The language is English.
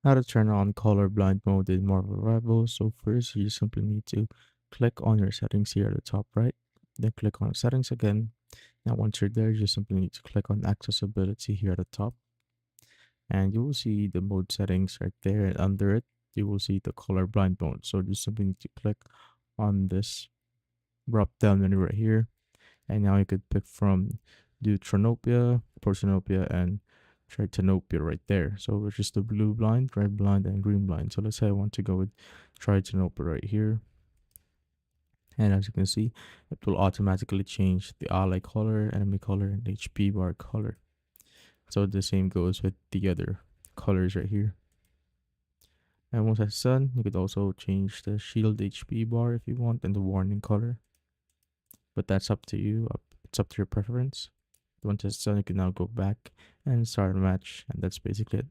How to turn on colorblind mode in Marvel Rivals. So first, you simply need to click on your settings here at the top right. Then click on settings again. Now once you're there, you simply need to click on accessibility here at the top. And you will see the mode settings right there. And under it, you will see the colorblind mode. So you simply need to click on this drop down menu right here. And now you could pick from deuteranopia, prosynopia, and tritanopia right there. So which is the blue blind, red blind, and green blind. So let's say I want to go with tritanopia right here. And as you can see, it will automatically change the ally color, enemy color, and HP bar color. So the same goes with the other colors right here. And once that's done, you could also change the shield HP bar if you want and the warning color. But that's up to you. It's up to your preference. Once it's done, you can now go back and start a match, and that's basically it.